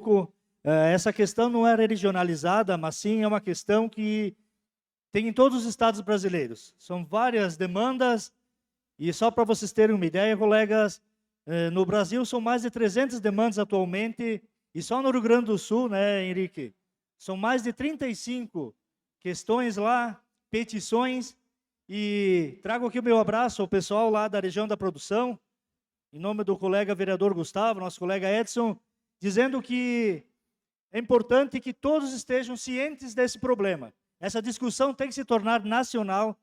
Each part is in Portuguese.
pouco, essa questão não é regionalizada, mas sim é uma questão que tem em todos os estados brasileiros. São várias demandas, e só para vocês terem uma ideia, colegas, no Brasil são mais de 300 demandas atualmente, e só no Rio Grande do Sul, né, Henrique, são mais de 35 questões lá, petições, e trago aqui o meu abraço ao pessoal lá da região da produção, em nome do colega vereador Gustavo, nosso colega Edson, dizendo que é importante que todos estejam cientes desse problema. Essa discussão tem que se tornar nacional,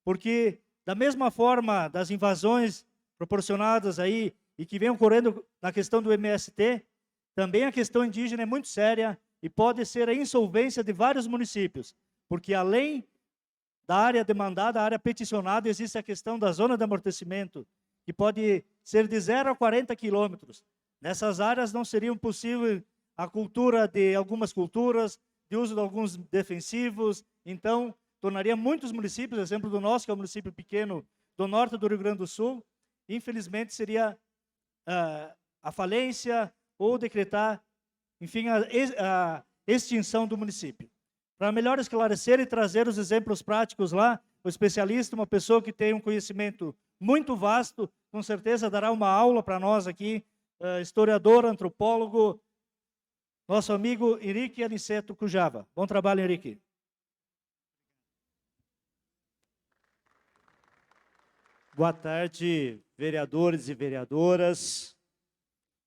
porque da mesma forma das invasões proporcionadas aí e que vem ocorrendo na questão do MST, também a questão indígena é muito séria e pode ser a insolvência de vários municípios, porque além da área demandada, a área peticionada, existe a questão da zona de amortecimento, que pode ser de 0 a 40 quilômetros. Nessas áreas não seria possível a cultura de algumas culturas, de uso de alguns defensivos, então tornaria muitos municípios, exemplo do nosso, que é um município pequeno do norte do Rio Grande do Sul, infelizmente seria a falência ou decretar, enfim, a extinção do município. Para melhor esclarecer e trazer os exemplos práticos lá, o especialista, uma pessoa que tem um conhecimento muito vasto, com certeza dará uma aula para nós aqui, historiador, antropólogo, nosso amigo Henrique Aniceto Cujava. Bom trabalho, Henrique. Boa tarde, vereadores e vereadoras.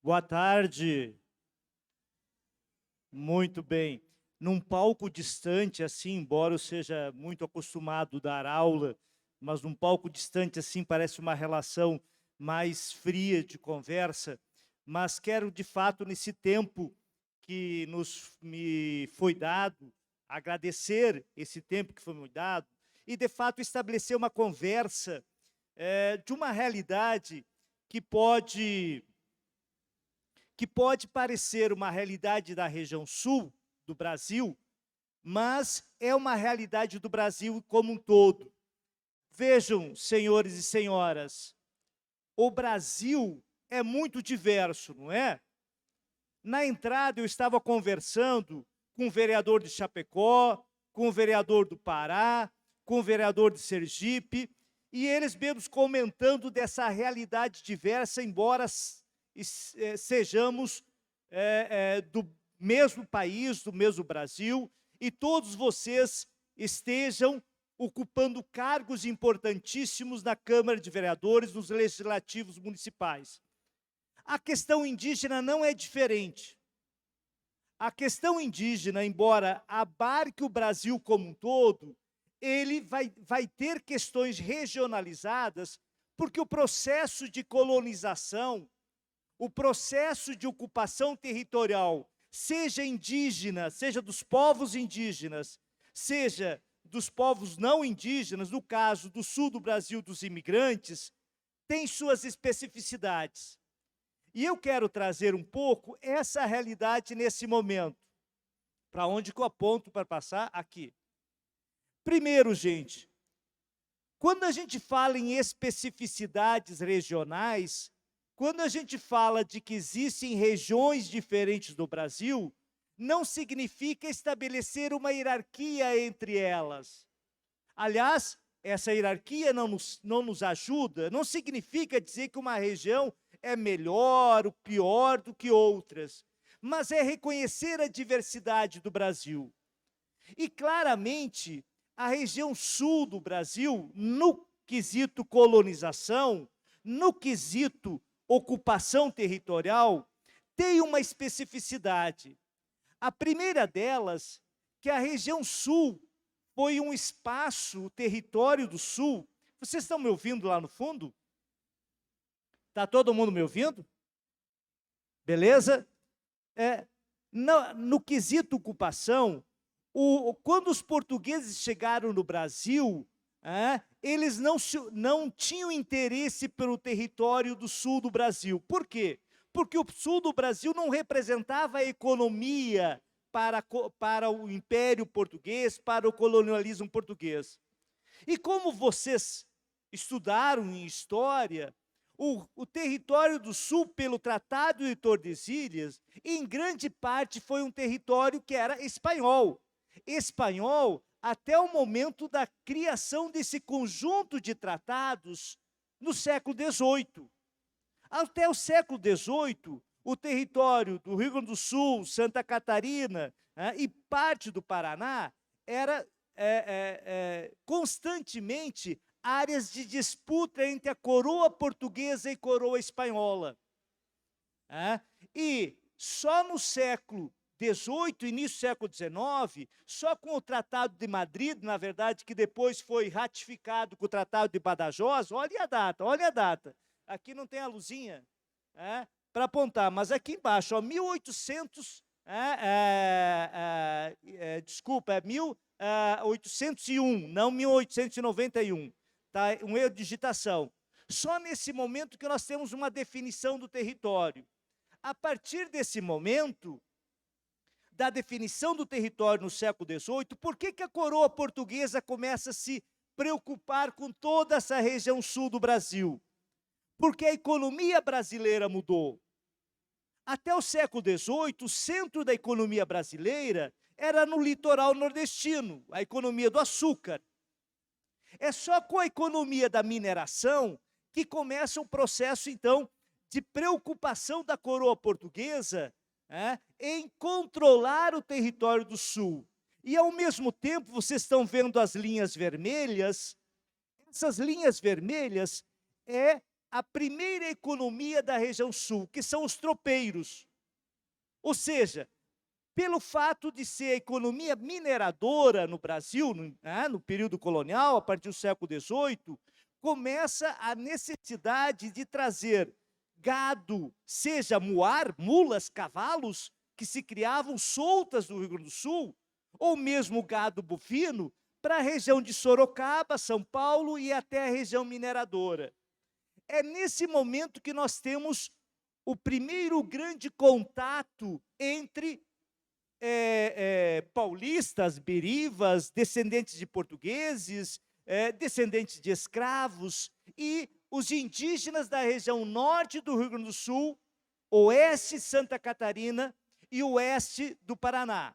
Boa tarde. Muito bem. Num palco distante, assim, embora eu seja muito acostumado a dar aula, mas num palco distante, assim, parece uma relação mais fria de conversa, mas quero, de fato, nesse tempo que me foi dado, agradecer esse tempo que foi me dado e, de fato, estabelecer uma conversa de uma realidade que pode parecer uma realidade da região sul do Brasil, mas é uma realidade do Brasil como um todo. Vejam, senhores e senhoras, o Brasil é muito diverso, não é? Na entrada eu estava conversando com o vereador de Chapecó, com o vereador do Pará, com o vereador de Sergipe, e eles mesmos comentando dessa realidade diversa, embora sejamos do mesmo país, do mesmo Brasil, e todos vocês estejam ocupando cargos importantíssimos na Câmara de Vereadores, nos legislativos municipais. A questão indígena não é diferente. A questão indígena, embora abarque o Brasil como um todo, ele vai ter questões regionalizadas, porque o processo de colonização, o processo de ocupação territorial, seja indígena, seja dos povos indígenas, seja dos povos não indígenas, no caso do sul do Brasil, dos imigrantes, tem suas especificidades. E eu quero trazer um pouco essa realidade nesse momento. Para onde que eu aponto para passar? Aqui. Primeiro, gente, quando a gente fala em especificidades regionais, quando a gente fala de que existem regiões diferentes do Brasil, não significa estabelecer uma hierarquia entre elas. Aliás, essa hierarquia não nos ajuda, não significa dizer que uma região é melhor ou pior do que outras, mas é reconhecer a diversidade do Brasil. E claramente, a região sul do Brasil, no quesito colonização, no quesito ocupação territorial, tem uma especificidade. A primeira delas, que a região sul foi um espaço, o território do sul. Vocês estão me ouvindo lá no fundo? Está todo mundo me ouvindo? Beleza? No quesito ocupação, quando os portugueses chegaram no Brasil, eles não tinham interesse pelo território do sul do Brasil. Por quê? Porque o sul do Brasil não representava a economia para o Império Português, para o colonialismo português. E como vocês estudaram em história, o território do Sul, pelo Tratado de Tordesilhas, em grande parte foi um território que era espanhol. Espanhol até o momento da criação desse conjunto de tratados no século XVIII. Até o século XVIII, o território do Rio Grande do Sul, Santa Catarina, e parte do Paraná era constantemente áreas de disputa entre a coroa portuguesa e coroa espanhola. E só no século XVIII, início do século XIX, só com o Tratado de Madrid, na verdade, que depois foi ratificado com o Tratado de Badajoz, olha a data. Aqui não tem a luzinha para apontar, mas aqui embaixo, ó, 1800, desculpa, é 1801, não 1891. Tá? Um erro de digitação. Só nesse momento que nós temos uma definição do território. A partir desse momento, da definição do território no século XVIII, por que a coroa portuguesa começa a se preocupar com toda essa região sul do Brasil? Porque a economia brasileira mudou. Até o século XVIII, o centro da economia brasileira era no litoral nordestino, a economia do açúcar. É só com a economia da mineração que começa o processo, então, de preocupação da coroa portuguesa em controlar o território do Sul. E, ao mesmo tempo, vocês estão vendo as linhas vermelhas. Essas linhas vermelhas é a primeira economia da região Sul, que são os tropeiros. Ou seja, pelo fato de ser a economia mineradora no Brasil, no período colonial, a partir do século XVIII, começa a necessidade de trazer gado, seja muar, mulas, cavalos, que se criavam soltas no Rio Grande do Sul, ou mesmo gado bovino, para a região de Sorocaba, São Paulo e até a região mineradora. É nesse momento que nós temos o primeiro grande contato entre paulistas, birivas, descendentes de portugueses, descendentes de escravos, e os indígenas da região norte do Rio Grande do Sul, oeste Santa Catarina e oeste do Paraná.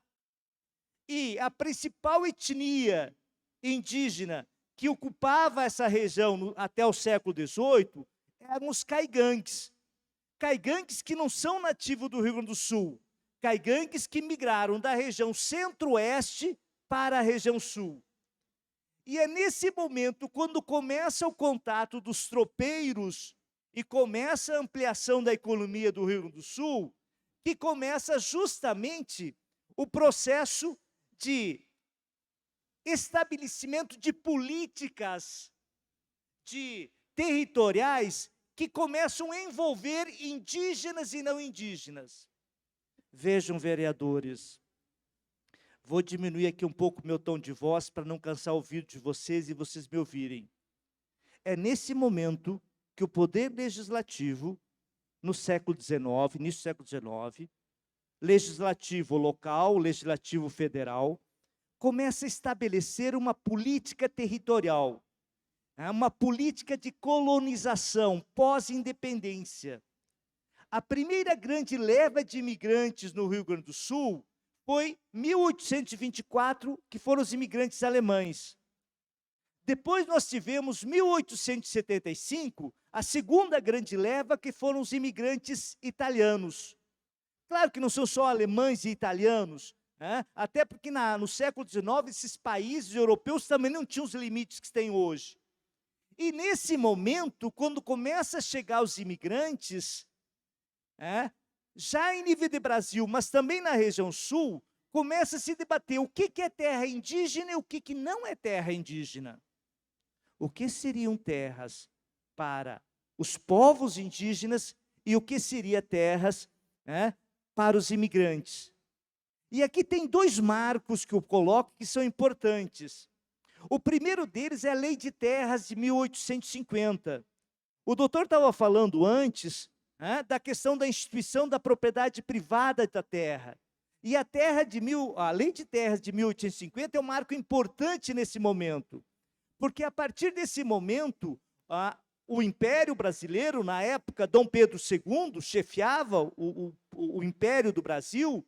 E a principal etnia indígena que ocupava essa região até o século XVIII eram os caigangues. Caigangues que não são nativos do Rio Grande do Sul, caigangues que migraram da região centro-oeste para a região sul. E é nesse momento, quando começa o contato dos tropeiros e começa a ampliação da economia do Rio Grande do Sul, que começa justamente o processo de estabelecimento de políticas territoriais que começam a envolver indígenas e não indígenas. Vejam, vereadores, vou diminuir aqui um pouco o meu tom de voz para não cansar o ouvido de vocês e vocês me ouvirem. É nesse momento que o poder legislativo, no século XIX, início do século XIX, legislativo local, legislativo federal, começa a estabelecer uma política territorial, uma política de colonização pós-independência. A primeira grande leva de imigrantes no Rio Grande do Sul foi 1824, que foram os imigrantes alemães. Depois nós tivemos 1875, a segunda grande leva, que foram os imigrantes italianos. Claro que não são só alemães e italianos, até porque no século XIX esses países europeus também não tinham os limites que têm hoje. E nesse momento, quando começa a chegar os imigrantes, já em nível de Brasil, mas também na região sul, começa a se debater o que é terra indígena e o que não é terra indígena. O que seriam terras para os povos indígenas e o que seria terras para os imigrantes. E aqui tem dois marcos que eu coloco que são importantes. O primeiro deles é a Lei de Terras de 1850. O doutor estava falando antes da questão da instituição da propriedade privada da terra. E a Lei de Terras de 1850 é um marco importante nesse momento. Porque a partir desse momento, o Império Brasileiro, na época, Dom Pedro II chefiava o Império do Brasil,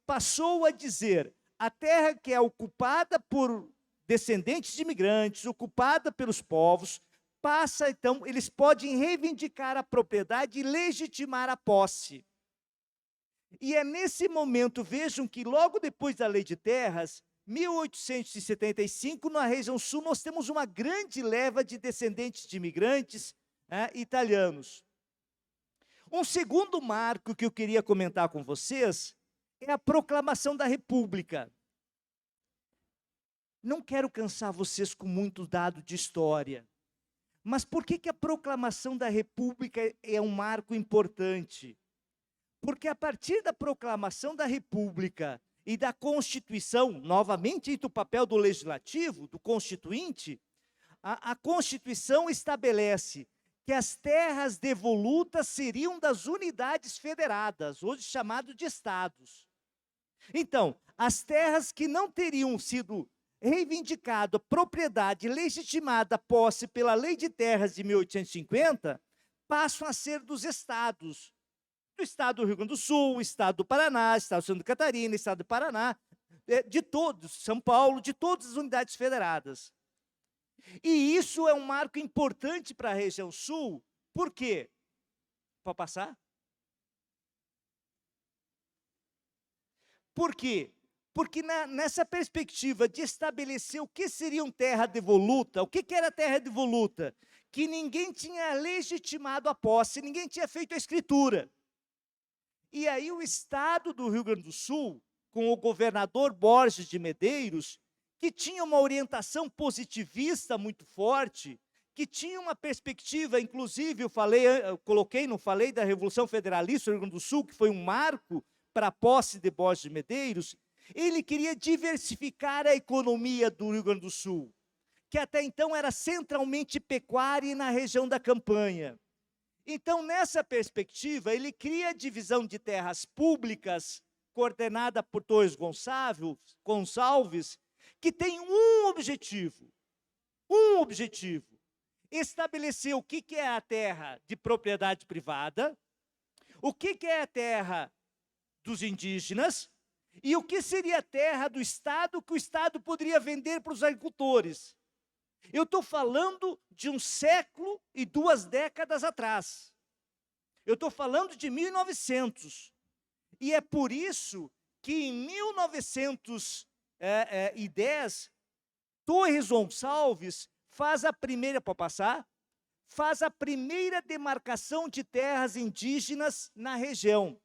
passou a dizer: a terra que é ocupada por descendentes de imigrantes, ocupada pelos povos, então, eles podem reivindicar a propriedade e legitimar a posse. E é nesse momento, vejam que logo depois da Lei de Terras, 1875, na região sul, nós temos uma grande leva de descendentes de imigrantes italianos. Um segundo marco que eu queria comentar com vocês é a proclamação da República. Não quero cansar vocês com muito dado de história, mas por que a proclamação da República é um marco importante? Porque a partir da proclamação da República e da Constituição, novamente entra o papel do Legislativo, do Constituinte, a Constituição estabelece que as terras devolutas seriam das unidades federadas, hoje chamado de estados. Então, as terras que não teriam sido reivindicado propriedade legitimada posse pela Lei de Terras de 1850, passam a ser dos estados. Do estado do Rio Grande do Sul, estado do Paraná, estado de Santa Catarina, estado do Paraná, de todos, São Paulo, de todas as unidades federadas. E isso é um marco importante para a região sul, por quê? Pode passar? Por quê? Porque nessa perspectiva de estabelecer o que seria uma terra devoluta, o que era terra devoluta? Que ninguém tinha legitimado a posse, ninguém tinha feito a escritura. E aí o estado do Rio Grande do Sul, com o governador Borges de Medeiros, que tinha uma orientação positivista muito forte, que tinha uma perspectiva, inclusive não falei da Revolução Federalista do Rio Grande do Sul, que foi um marco para a posse de Borges de Medeiros. Ele queria diversificar a economia do Rio Grande do Sul, que até então era centralmente pecuária e na região da campanha. Então, nessa perspectiva, ele cria a divisão de terras públicas, coordenada por Torres Gonçalves, que tem um objetivo, estabelecer o que é a terra de propriedade privada, o que é a terra dos indígenas, e o que seria a terra do Estado que o Estado poderia vender para os agricultores. Eu estou falando de 1 século e 2 décadas atrás. Eu estou falando de 1900. E é por isso que em 1910, Torres Gonçalves faz a primeira, pode passar? Faz a primeira demarcação de terras indígenas na região.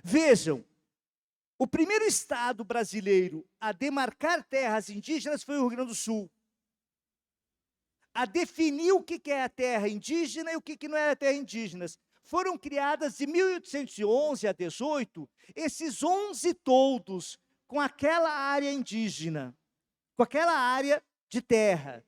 Vejam, o primeiro estado brasileiro a demarcar terras indígenas foi o Rio Grande do Sul. A definir o que é a terra indígena e o que não é a terra indígena. Foram criadas de 1811 a 18 esses 11 toldos com aquela área indígena, com aquela área de terra.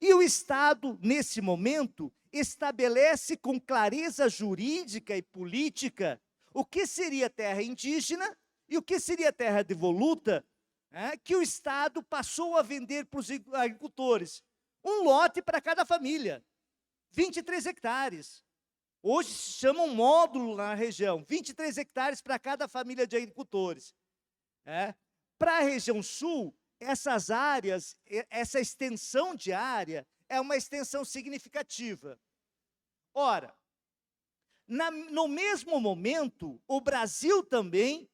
E o Estado, nesse momento, estabelece com clareza jurídica e política o que seria terra indígena e o que seria terra devoluta, que o Estado passou a vender para os agricultores. Um lote para cada família, 23 hectares. Hoje se chama um módulo na região, 23 hectares para cada família de agricultores. Para a região sul, essas áreas, essa extensão de área é uma extensão significativa. Ora, no mesmo momento, o Brasil também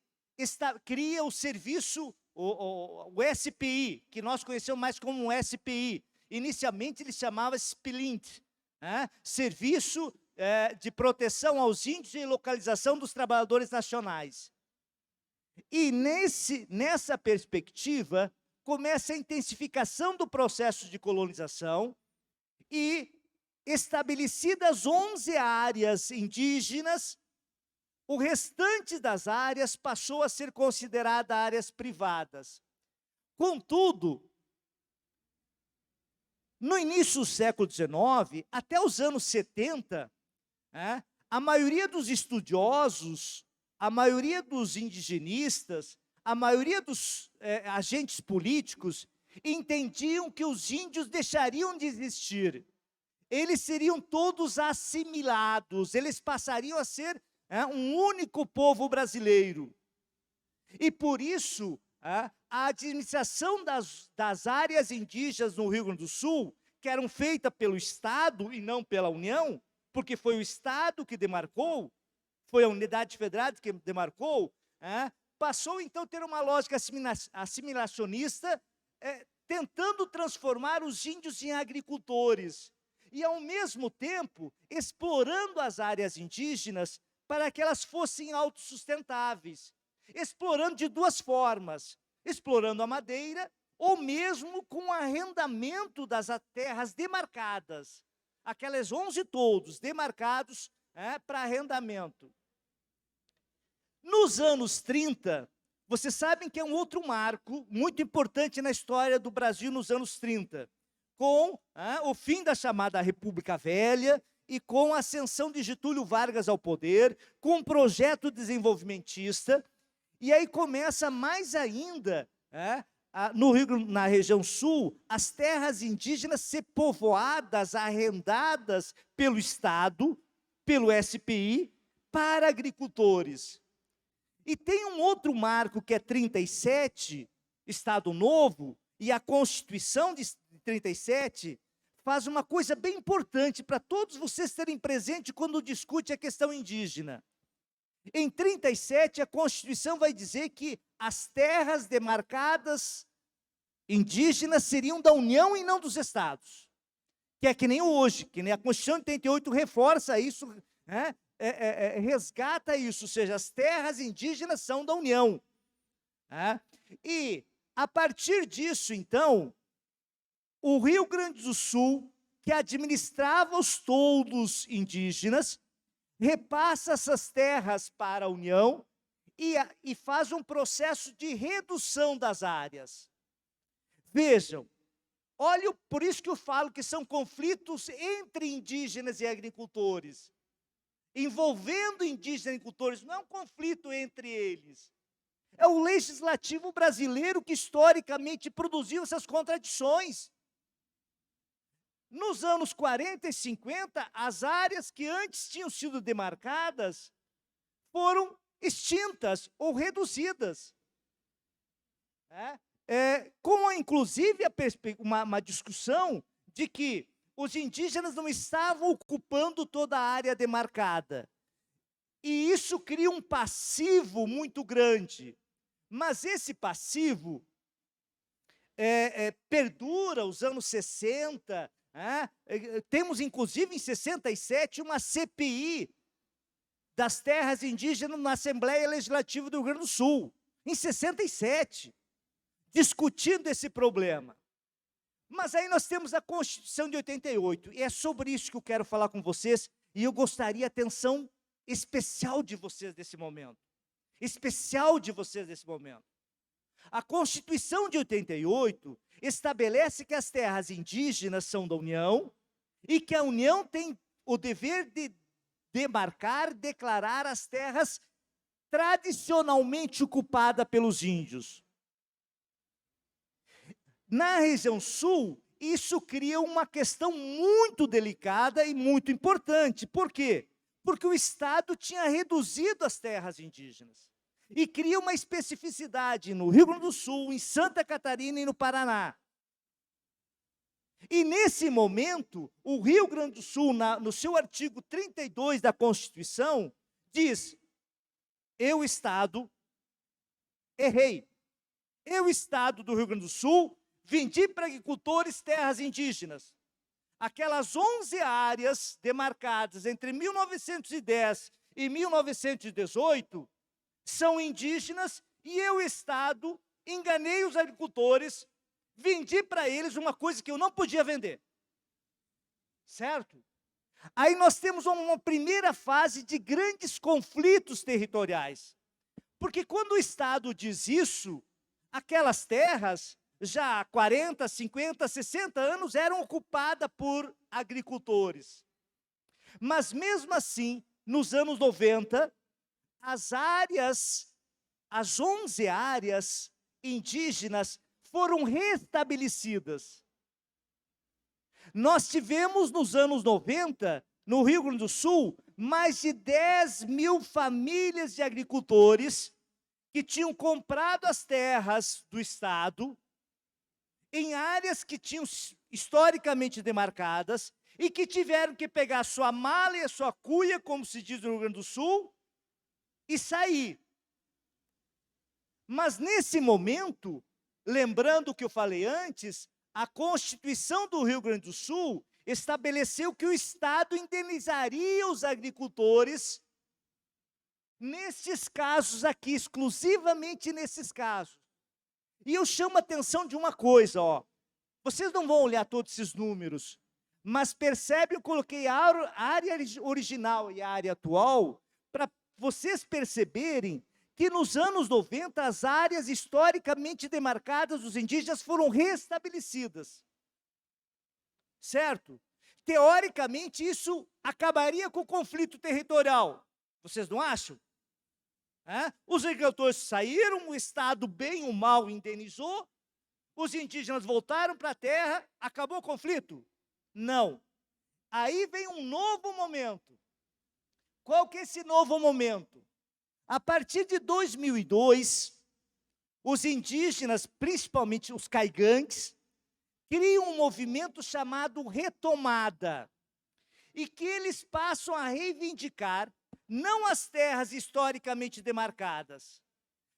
cria o serviço, o SPI, que nós conhecemos mais como um SPI. Inicialmente ele chamava SPLINT, Serviço de Proteção aos Índios e Localização dos Trabalhadores Nacionais. E nessa perspectiva, começa a intensificação do processo de colonização e, estabelecidas 11 áreas indígenas, o restante das áreas passou a ser considerada áreas privadas. Contudo, no início do século XIX, até os anos 70, a maioria dos estudiosos, a maioria dos indigenistas, a maioria dos agentes políticos, entendiam que os índios deixariam de existir. Eles seriam todos assimilados, eles passariam a ser um único povo brasileiro. E por isso, a administração das áreas indígenas no Rio Grande do Sul, que eram feitas pelo Estado e não pela União, porque foi o Estado que demarcou, foi a unidade federada que demarcou, passou então a ter uma lógica assimilacionista, tentando transformar os índios em agricultores, e ao mesmo tempo explorando as áreas indígenas para que elas fossem autossustentáveis, explorando de duas formas, explorando a madeira ou mesmo com o arrendamento das terras demarcadas, aquelas 11 todos demarcados para arrendamento. Nos anos 30, vocês sabem que é um outro marco muito importante na história do Brasil nos anos 30, com o fim da chamada República Velha e com a ascensão de Getúlio Vargas ao poder, com um projeto desenvolvimentista, e aí começa mais ainda, na região sul, as terras indígenas ser povoadas, arrendadas pelo Estado, pelo SPI, para agricultores. E tem um outro marco que é 37, Estado Novo, e a Constituição de 37 faz uma coisa bem importante para todos vocês terem presente quando discute a questão indígena. Em 37, a Constituição vai dizer que as terras demarcadas indígenas seriam da União e não dos Estados. Que é que nem hoje, que nem a Constituição de 88 reforça isso, resgata isso, ou seja, as terras indígenas são da União. E, a partir disso, então, o Rio Grande do Sul, que administrava os toldos indígenas, repassa essas terras para a União e faz um processo de redução das áreas. Vejam, olha, por isso que eu falo que são conflitos entre indígenas e agricultores, envolvendo indígenas e agricultores, não é um conflito entre eles. É o legislativo brasileiro que historicamente produziu essas contradições. Nos anos 40 e 50, as áreas que antes tinham sido demarcadas foram extintas ou reduzidas. Com, inclusive, uma discussão de que os indígenas não estavam ocupando toda a área demarcada. E isso cria um passivo muito grande. Mas esse passivo perdura os anos 60, temos, inclusive, em 67, uma CPI das terras indígenas na Assembleia Legislativa do Rio Grande do Sul, em 67, discutindo esse problema. Mas aí nós temos a Constituição de 88, e é sobre isso que eu quero falar com vocês, e eu gostaria a atenção especial de vocês nesse momento. Especial de vocês nesse momento. A Constituição de 88 estabelece que as terras indígenas são da União e que a União tem o dever de demarcar, declarar as terras tradicionalmente ocupadas pelos índios. Na região sul, isso cria uma questão muito delicada e muito importante. Por quê? Porque o Estado tinha reduzido as terras indígenas e cria uma especificidade no Rio Grande do Sul, em Santa Catarina e no Paraná. E nesse momento, o Rio Grande do Sul, no seu artigo 32 da Constituição, diz: eu, Estado, errei. Eu, Estado do Rio Grande do Sul, vendi para agricultores terras indígenas. Aquelas 11 áreas demarcadas entre 1910 e 1918 são indígenas e eu, Estado, enganei os agricultores, vendi para eles uma coisa que eu não podia vender. Certo? Aí nós temos uma primeira fase de grandes conflitos territoriais. Porque quando o Estado diz isso, aquelas terras já há 40, 50, 60 anos eram ocupadas por agricultores. Mas mesmo assim, nos anos 90, as 11 áreas indígenas foram restabelecidas. Nós tivemos, nos anos 90, no Rio Grande do Sul, mais de 10 mil famílias de agricultores que tinham comprado as terras do Estado em áreas que tinham historicamente demarcadas e que tiveram que pegar a sua mala e a sua cuia, como se diz no Rio Grande do Sul, e sair. Mas nesse momento, lembrando o que eu falei antes, a Constituição do Rio Grande do Sul estabeleceu que o Estado indenizaria os agricultores nesses casos aqui, exclusivamente nesses casos. E eu chamo a atenção de uma coisa, ó. Vocês não vão olhar todos esses números, mas percebe, eu coloquei a área original e a área atual, para vocês perceberem que nos anos 90, as áreas historicamente demarcadas dos indígenas foram restabelecidas. Certo? Teoricamente, isso acabaria com o conflito territorial. Vocês não acham? Os agricultores saíram, o Estado, bem ou mal, indenizou, os indígenas voltaram para a terra, acabou o conflito? Não. Aí vem um novo momento. Qual que é esse novo momento? A partir de 2002, os indígenas, principalmente os caigangues, criam um movimento chamado Retomada, e que eles passam a reivindicar não as terras historicamente demarcadas,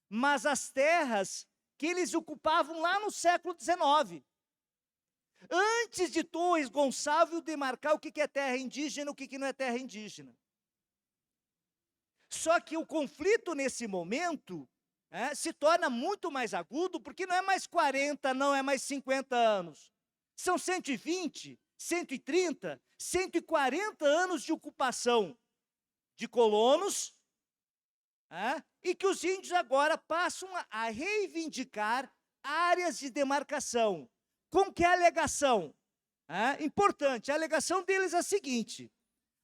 mas as terras que eles ocupavam lá no século XIX. Antes de Torres Gonçalves demarcar o que é terra indígena e o que não é terra indígena. Só que o conflito nesse momento se torna muito mais agudo, porque não é mais 40, não é mais 50 anos. São 120, 130, 140 anos de ocupação de colonos, e que os índios agora passam a reivindicar áreas de demarcação. Com que alegação? Importante, a alegação deles é a seguinte: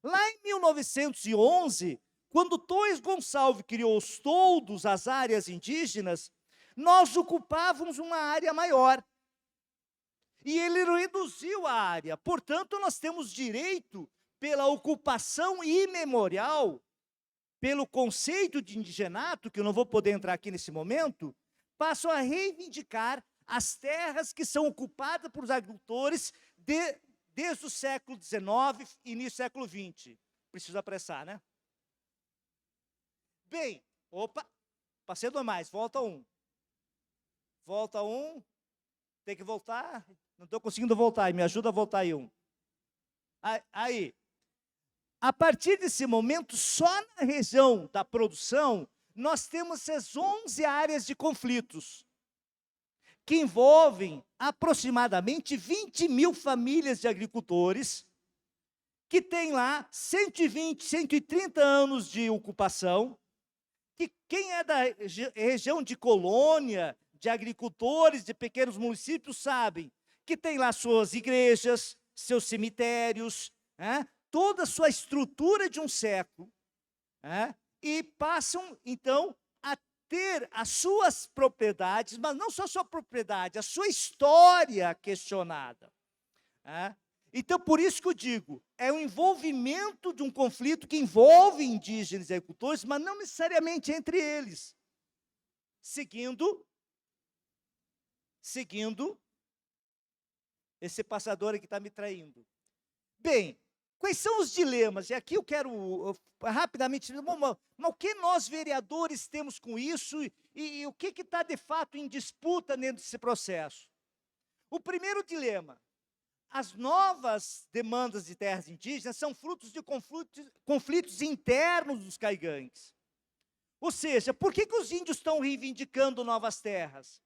lá em 1911, quando Torres Gonçalves criou os toldos, as áreas indígenas, nós ocupávamos uma área maior. E ele reduziu a área. Portanto, nós temos direito, pela ocupação imemorial, pelo conceito de indigenato, que eu não vou poder entrar aqui nesse momento, passam a reivindicar as terras que são ocupadas por agricultores desde o século XIX e início do século XX. Preciso apressar, né? Bem, opa, passei do mais, volta um. Volta um, tem que voltar, não estou conseguindo voltar, me ajuda a voltar aí um. Aí, a partir desse momento, só na região da produção, nós temos essas 11 áreas de conflitos, que envolvem aproximadamente 20 mil famílias de agricultores, que têm lá 120, 130 anos de ocupação, que quem é da região de colônia, de agricultores, de pequenos municípios, sabem que tem lá suas igrejas, seus cemitérios, toda a sua estrutura de um século, e passam, então, a ter as suas propriedades, mas não só a sua propriedade, a sua história questionada. Então, por isso que eu digo, é um envolvimento de um conflito que envolve indígenas e agricultores, mas não necessariamente entre eles. Seguindo, esse passador aqui está me traindo. Bem, quais são os dilemas? E aqui eu quero rapidamente, mas o que nós vereadores temos com isso e o que está de fato em disputa dentro desse processo? O primeiro dilema: as novas demandas de terras indígenas são frutos de conflitos internos dos caigangues. Ou seja, por que os índios estão reivindicando novas terras?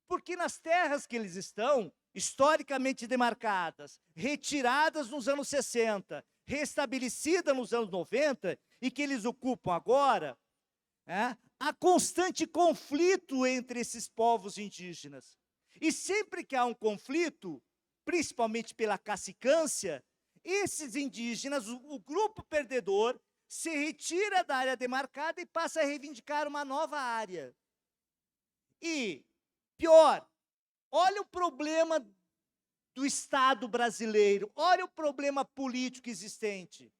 Porque nas terras que eles estão, historicamente demarcadas, retiradas nos anos 60, restabelecidas nos anos 90, e que eles ocupam agora, há constante conflito entre esses povos indígenas. E sempre que há um conflito, principalmente pela cacicância, esses indígenas, o grupo perdedor, se retira da área demarcada e passa a reivindicar uma nova área. E, pior, olha o problema do Estado brasileiro, olha o problema político existente.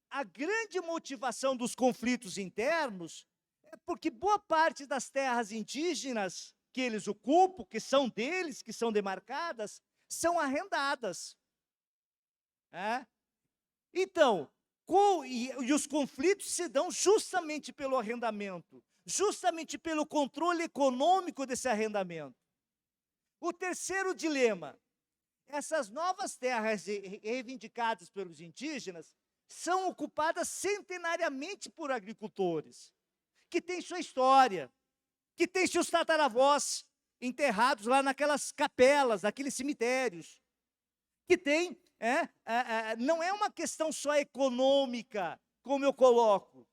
A grande motivação dos conflitos internos é porque boa parte das terras indígenas que eles ocupam, que são deles, que são demarcadas, são arrendadas. É? Então, e os conflitos se dão justamente pelo arrendamento, justamente pelo controle econômico desse arrendamento. O terceiro dilema: essas novas terras reivindicadas pelos indígenas são ocupadas centenariamente por agricultores, que têm sua história, que têm seus tataravós enterrados lá naquelas capelas, naqueles cemitérios, que tem, não é uma questão só econômica, como eu coloco.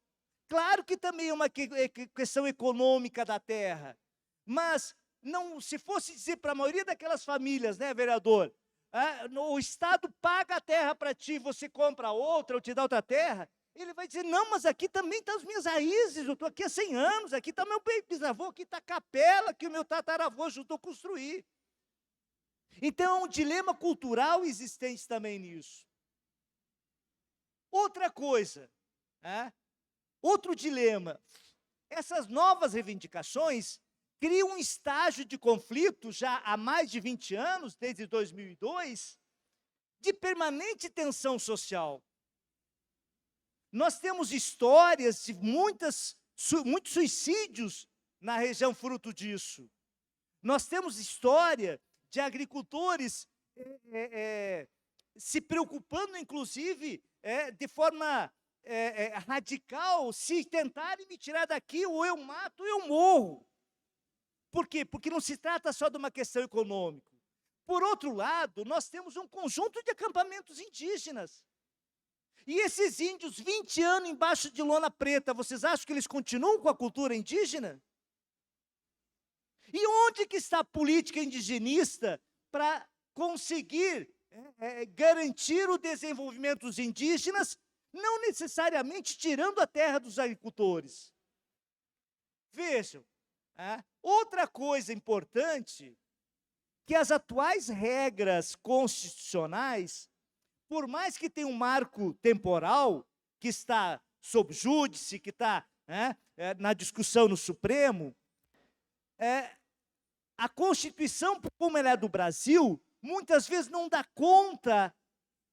Claro que também é uma questão econômica da terra, mas não, se fosse dizer para a maioria daquelas famílias, né, vereador, o Estado paga a terra para ti, você compra outra ou te dá outra terra, ele vai dizer, não, mas aqui também estão as minhas raízes, eu estou aqui há 100 anos, aqui está meu bisavô, aqui está a capela que o meu tataravô ajudou a construir. Então, é um dilema cultural existente também nisso. Outra coisa, outro dilema, essas novas reivindicações criam um estágio de conflito já há mais de 20 anos, desde 2002, de permanente tensão social. Nós temos histórias de muitos suicídios na região fruto disso. Nós temos história de agricultores se preocupando, inclusive, de forma radical, se tentarem me tirar daqui, ou eu mato ou eu morro. Por quê? Porque não se trata só de uma questão econômica. Por outro lado, nós temos um conjunto de acampamentos indígenas. E esses índios, 20 anos embaixo de lona preta, vocês acham que eles continuam com a cultura indígena? E onde que está a política indigenista para conseguir garantir o desenvolvimento dos indígenas, não necessariamente tirando a terra dos agricultores? Vejam, outra coisa importante, que as atuais regras constitucionais, por mais que tenha um marco temporal, que está sob júdice, que está na discussão no Supremo, a Constituição, como ela é do Brasil, muitas vezes não dá conta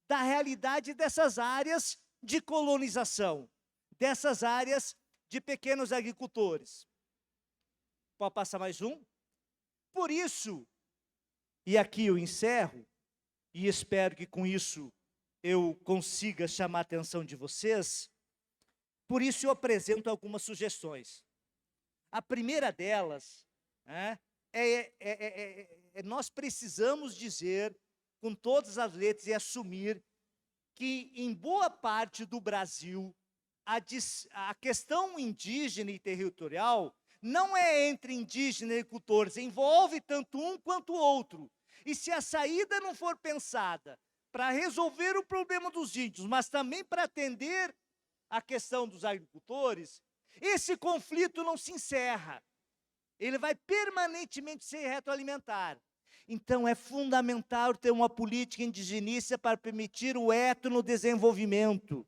da realidade dessas áreas de colonização, dessas áreas de pequenos agricultores. Pode passar mais um? Por isso, e aqui eu encerro, e espero que com isso eu consiga chamar a atenção de vocês, por isso eu apresento algumas sugestões. A primeira delas nós precisamos dizer, com todas as letras, e assumir que, em boa parte do Brasil, a questão indígena e territorial não é entre indígenas e agricultores, envolve tanto um quanto o outro. E se a saída não for pensada para resolver o problema dos índios, mas também para atender a questão dos agricultores, esse conflito não se encerra. Ele vai permanentemente se retroalimentar. Então, é fundamental ter uma política indigenista para permitir o etnodesenvolvimento.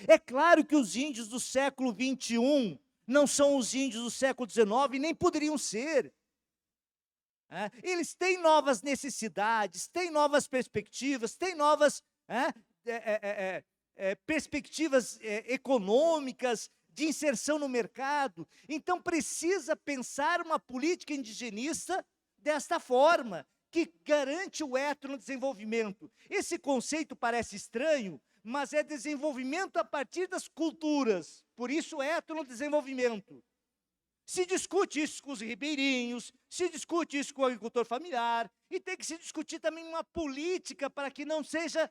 É claro que os índios do século XXI não são os índios do século XIX, nem poderiam ser. Eles têm novas necessidades, têm novas perspectivas, têm novas perspectivas econômicas, de inserção no mercado. Então, precisa pensar uma política indigenista desta forma, que garante o etnodesenvolvimento. Esse conceito parece estranho, mas é desenvolvimento a partir das culturas, por isso etnodesenvolvimento. Se discute isso com os ribeirinhos, se discute isso com o agricultor familiar, e tem que se discutir também uma política para que não seja,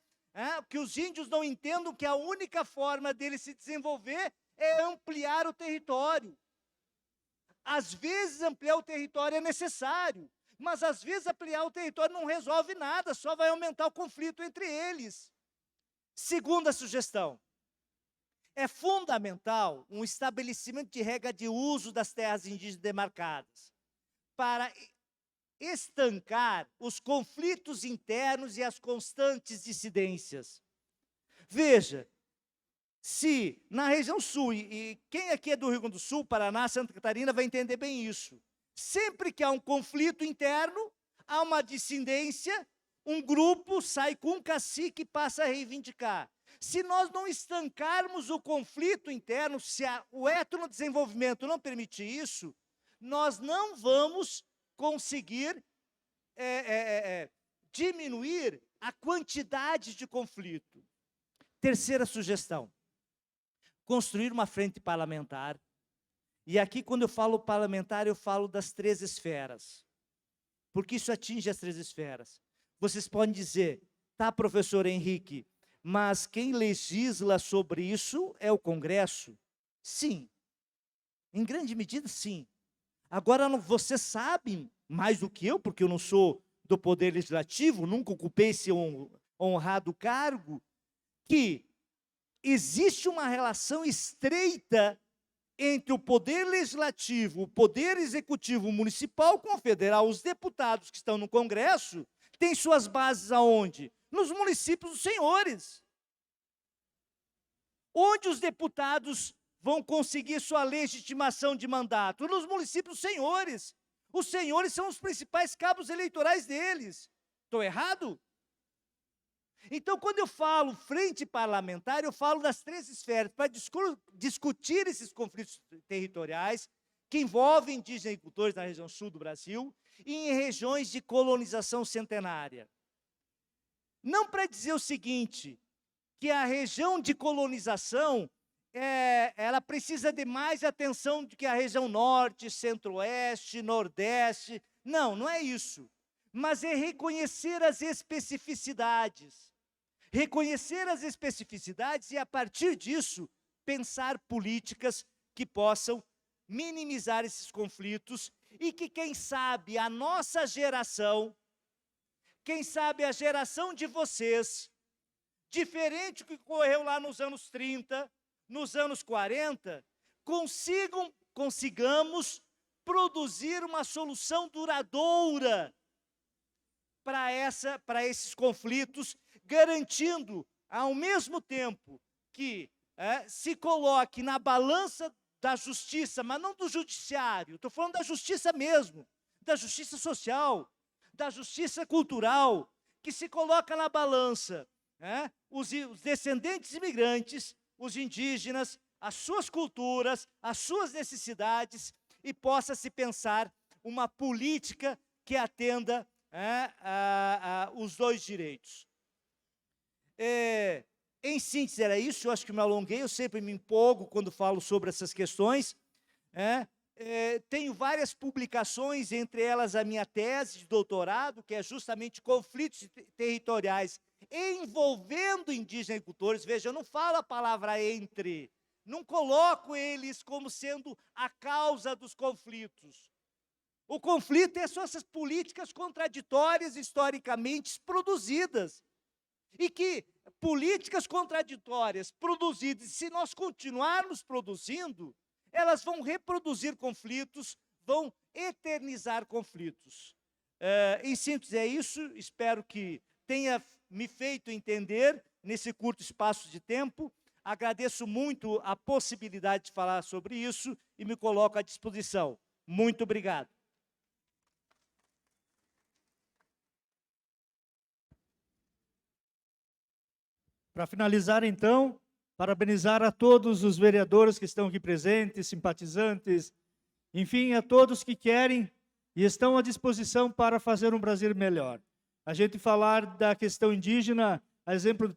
que os índios não entendam que a única forma deles se desenvolver é ampliar o território. Às vezes, ampliar o território é necessário, mas às vezes ampliar o território não resolve nada, só vai aumentar o conflito entre eles. Segunda sugestão, é fundamental um estabelecimento de regra de uso das terras indígenas demarcadas, para estancar os conflitos internos e as constantes dissidências. Veja, se na região sul, e quem aqui é do Rio Grande do Sul, Paraná, Santa Catarina, vai entender bem isso. Sempre que há um conflito interno, há uma dissidência, um grupo sai com um cacique e passa a reivindicar. Se nós não estancarmos o conflito interno, se o etnodesenvolvimento não permitir isso, nós não vamos conseguir diminuir a quantidade de conflito. Terceira sugestão, construir uma frente parlamentar. E aqui, quando eu falo parlamentar, eu falo das 3 esferas, porque isso atinge as 3 esferas. Vocês podem dizer, tá, professor Henrique, mas quem legisla sobre isso é o Congresso? Sim, em grande medida, sim. Agora, vocês sabem, mais do que eu, porque eu não sou do Poder Legislativo, nunca ocupei esse honrado cargo, que existe uma relação estreita entre o Poder Legislativo, o Poder Executivo Municipal com o Federal. Os deputados que estão no Congresso têm suas bases aonde? Nos municípios dos senhores. Onde os deputados vão conseguir sua legitimação de mandato? Nos municípios dos senhores. Os senhores são os principais cabos eleitorais deles. Estou errado? Então, quando eu falo frente parlamentar, eu falo das 3 esferas, para discutir esses conflitos territoriais que envolvem indígenas e agricultores na região sul do Brasil e em regiões de colonização centenária. Não para dizer o seguinte, que a região de colonização, ela precisa de mais atenção do que a região norte, centro-oeste, nordeste. Não, não é isso. Mas é reconhecer as especificidades. Reconhecer as especificidades e, a partir disso, pensar políticas que possam minimizar esses conflitos e que, quem sabe, a nossa geração, quem sabe a geração de vocês, diferente do que ocorreu lá nos anos 30, nos anos 40, consigamos produzir uma solução duradoura para esses conflitos, garantindo, ao mesmo tempo que se coloque na balança da justiça, mas não do judiciário, estou falando da justiça mesmo, da justiça social, da justiça cultural, que se coloca na balança os descendentes imigrantes, os indígenas, as suas culturas, as suas necessidades, e possa se pensar uma política que atenda os 2 direitos. Em síntese, era isso. Eu acho que me alonguei, eu sempre me empolgo quando falo sobre essas questões. Tenho várias publicações, entre elas a minha tese de doutorado, que é justamente conflitos territoriais envolvendo indígenas e agricultores. Veja, eu não falo a palavra entre, não coloco eles como sendo a causa dos conflitos. O conflito é só essas políticas contraditórias historicamente produzidas. E que políticas contraditórias produzidas, se nós continuarmos produzindo, elas vão reproduzir conflitos, vão eternizar conflitos. Em síntese, é isso. Espero que tenha me feito entender nesse curto espaço de tempo. Agradeço muito a possibilidade de falar sobre isso e me coloco à disposição. Muito obrigado. Para finalizar, então, parabenizar a todos os vereadores que estão aqui presentes, simpatizantes, enfim, a todos que querem e estão à disposição para fazer um Brasil melhor. A gente falar da questão indígena, a exemplo de